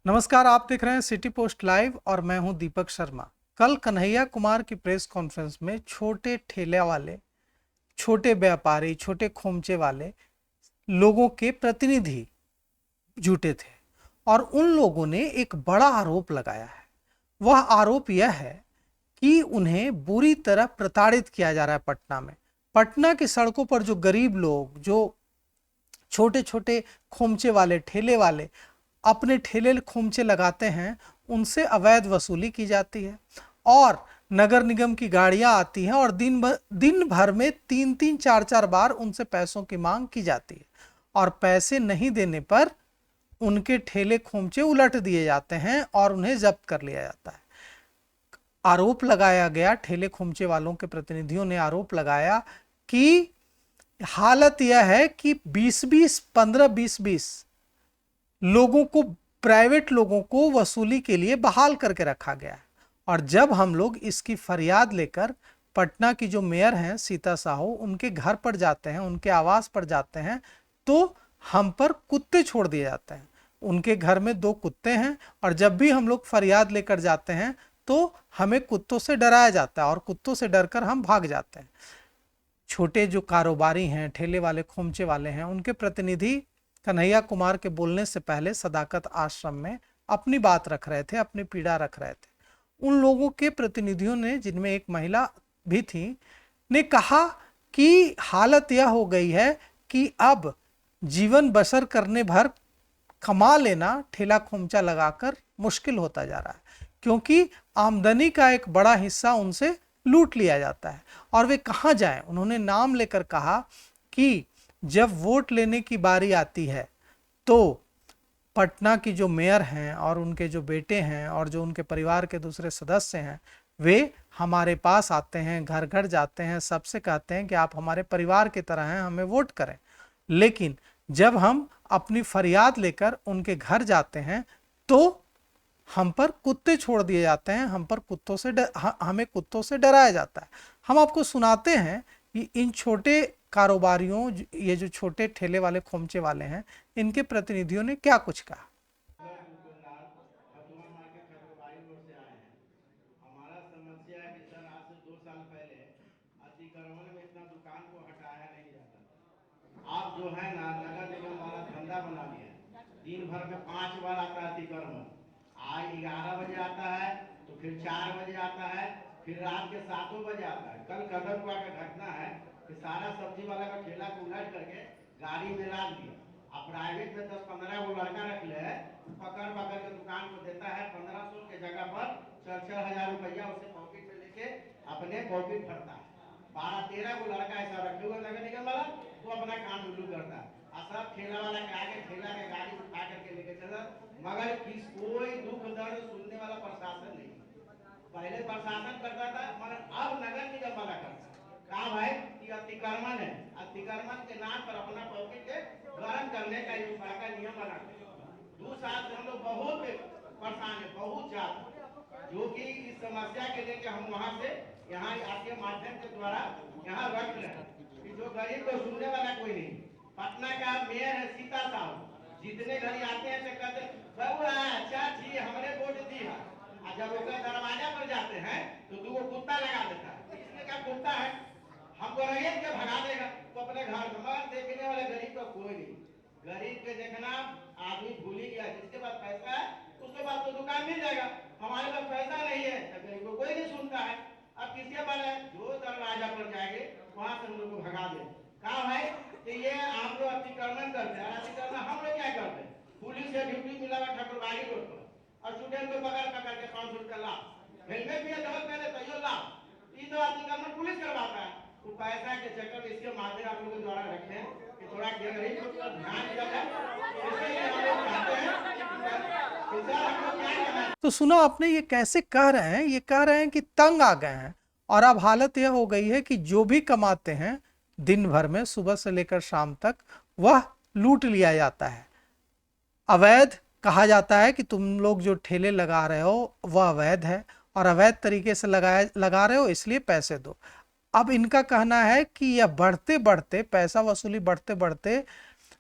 नमस्कार, आप देख रहे हैं सिटी पोस्ट लाइव और मैं हूं दीपक शर्मा। कल कन्हैया कुमार की प्रेस कॉन्फ्रेंस में छोटे ठेले वाले, छोटे व्यापारी, छोटे खोमचे वाले लोगों के प्रतिनिधि जुटे थे और उन लोगों ने एक बड़ा आरोप लगाया है। वह आरोप यह है कि उन्हें बुरी तरह प्रताड़ित किया जा रहा है। पटना की सड़कों पर जो गरीब लोग, जो छोटे छोटे खोमचे वाले, ठेले वाले अपने ठेले खोमचे लगाते हैं, उनसे अवैध वसूली की जाती है और नगर निगम की गाड़ियां आती हैं और दिन भर में 3-4 बार उनसे पैसों की मांग की जाती है और पैसे नहीं देने पर उनके ठेले खोमचे उलट दिए जाते हैं और उन्हें जब्त कर लिया जाता है। आरोप लगाया गया, ठेले खोमचे वालों के प्रतिनिधियों ने आरोप लगाया कि हालत यह है कि 20-20, 15-20 लोगों को, प्राइवेट लोगों को वसूली के लिए बहाल करके रखा गया है। और जब हम लोग इसकी फरियाद लेकर पटना की जो मेयर हैं सीता साहू, उनके घर पर जाते हैं, उनके आवास पर जाते हैं, तो हम पर कुत्ते छोड़ दिए जाते हैं। उनके घर में 2 कुत्ते हैं और जब भी हम लोग फरियाद लेकर जाते हैं तो हमें कुत्तों से डराया जाता है और कुत्तों से डरकर हम भाग जाते हैं। छोटे जो कारोबारी हैं, ठेले वाले, खोमचे वाले हैं, उनके प्रतिनिधि कन्हैया कुमार के बोलने से पहले सदाकत आश्रम में अपनी बात रख रहे थे, अपनी पीड़ा रख रहे थे। उन लोगों के प्रतिनिधियों ने, जिनमें एक महिला भी थी, ने कहा कि हालत यह हो गई है कि अब जीवन बसर करने भर कमा लेना ठेला खोमचा लगाकर मुश्किल होता जा रहा है, क्योंकि आमदनी का एक बड़ा हिस्सा उनसे लूट लिया जाता है। और वे कहाँ जाएं? उन्होंने नाम लेकर कहा कि जब वोट लेने की बारी आती है तो पटना की जो मेयर हैं और उनके जो बेटे हैं और जो उनके परिवार के दूसरे सदस्य हैं, वे हमारे पास आते हैं, घर घर जाते हैं, सबसे कहते हैं कि आप हमारे परिवार की तरह हैं, हमें वोट करें। लेकिन जब हम अपनी फरियाद लेकर उनके घर जाते हैं तो हम पर कुत्ते छोड़ दिए जाते हैं, हमें कुत्तों से डराया जाता है। हम आपको सुनाते हैं कि इन छोटे कारोबारियों, ये जो छोटे ठेले वाले, खोमचे वाले हैं, इनके प्रतिनिधियों ने क्या कुछ कहा। हमारा समस्या है कि सर आज से 2 साल पहले अतिक्रमण में इतना दुकान को हटाया नहीं जाता था। आप जो है ना नगर निगम वाला धंधा बना लिया। दिन भर में 5 बार आता है अतिक्रमण। आज 11 बजे आता है, तो फिर 4 बजे आता है, फिर रात के 7 बजे आता है। कल कदरपुरा का घटना है कि सारा सब्जी वाला का ठेला को उलट करके गाड़ी में लाद दिया। अब प्राइवेट में 10-15 वो लड़का रख ले, पकड़ पकड़ के दुकान को देता है 1500 के जगह पर 4-4 हजार रुपया उसे पॉकेट में लेके अपने पॉकेट भरता है। 12-13 को लड़का ऐसा रखे हुए नगर निगम वाला, वो अपना काम उल्लू करता है और सब ठेला वाला के आगे ठेला के गाड़ी उठा करके लेके चला। मगर कोई दुख दर्द सुनने वाला प्रशासन नहीं। पहले प्रशासन करता था, मगर अब नगर निगम वाला करता है। कहा भाई कि अतिक्रमण है, अतिक्रमण के नाम पर अपना पॉकेट के गरम करने का एक बड़ा नियम बना। 2 साल से हम लोग बहुत परेशान है, बहुत ज्यादा, जो कि इस समस्या के लेके हम वहां से यहाँ आपके माध्यम के द्वारा यहाँ रख रहे हैं कि जो गरीब को सुनने वाला कोई नहीं। पटना का मेयर है सीता साहू, जितने घड़ी आते हैं तो कहते बबुआ चाची हमने वोट दी है, और जब उसका दरवाजा पर जाते हैं तो 2 कुत्ता लगा देता है। इसलिए क्या कुत्ता है, हमको रंगेत के भगा देगा तो अपने घर में। मगर देखने वाले गरीब का कोई नहीं। गरीब के देखना आदमी भूल ही गया, जिसके पास पैसा है उसके पास तो दुकान मिल जाएगा। हमारे पास पैसा नहीं है तो गरीब को कोई नहीं सुनता है। अब किसके पास है, जो दरवाजा पर जाएंगे वहां से हम लोग को भगा दे। कहा भाई कि ये आप लोग अतिक्रमण करते हैं, अतिक्रमण हम लोग क्या करते हैं, पुलिस से ड्यूटी मिला हुआ ठाकुरबाड़ी रोड पर और स्टूडेंट को पकड़ पकड़ के 500 रुपया लाभ, हेलमेट भी डबल पहले तैयो लाभ, ये तो अतिक्रमण पुलिस करवाता है। तो पैसा के चक्कर में इसके माध्यम आप लोगों के द्वारा रखे हैं कि थोड़ा गरीब लोग पर ध्यान दिया जाए। इसलिए हम लोग चाहते हैं कि सर हम लोग क्या करना है। तो सुनो आपने, ये कैसे कह रहे हैं? ये कह रहे हैं कि तंग आ गए हैं और अब हालत यह हो गई है कि जो भी कमाते हैं दिन भर में, सुबह से लेकर शाम तक, वह लूट लिया जाता है। अवैध कहा जाता है कि तुम लोग जो ठेले लगा रहे हो वह अवैध है और अवैध तरीके से लगा रहे हो, इसलिए पैसे दो। अब इनका कहना है कि यह बढ़ते बढ़ते, पैसा वसूली बढ़ते बढ़ते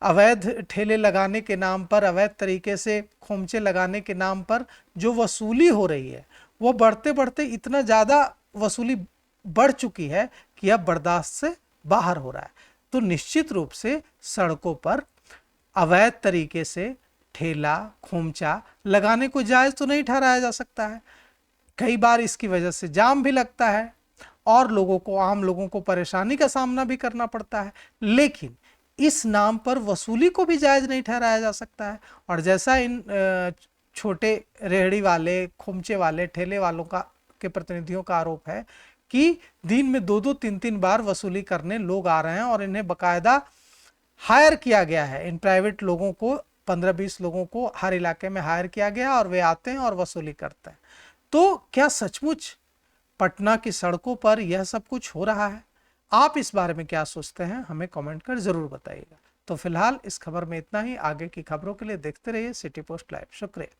अवैध ठेले लगाने के नाम पर, अवैध तरीके से खोमचे लगाने के नाम पर जो वसूली हो रही है वो बढ़ते बढ़ते इतना ज़्यादा वसूली बढ़ चुकी है कि अब बर्दाश्त से बाहर हो रहा है। तो निश्चित रूप से सड़कों पर अवैध तरीके से ठेला खोमचा लगाने को जायज़ तो नहीं ठहराया जा सकता है। कई बार इसकी वजह से जाम भी लगता है और लोगों को, आम लोगों को परेशानी का सामना भी करना पड़ता है, लेकिन इस नाम पर वसूली को भी जायज़ नहीं ठहराया जा सकता है। और जैसा इन छोटे रेहड़ी वाले, खोमचे वाले, ठेले वालों का के प्रतिनिधियों का आरोप है कि दिन में 2-2, 3-3 बार वसूली करने लोग आ रहे हैं और इन्हें बकायदा हायर किया गया है। इन प्राइवेट लोगों को, 15-20 लोगों को हर इलाके में हायर किया गया और वे आते हैं और वसूली करते हैं। तो क्या सचमुच पटना की सड़कों पर यह सब कुछ हो रहा है? आप इस बारे में क्या सोचते हैं, हमें कमेंट कर जरूर बताइएगा। तो फिलहाल इस खबर में इतना ही। आगे की खबरों के लिए देखते रहिए सिटी पोस्ट लाइव। शुक्रिया।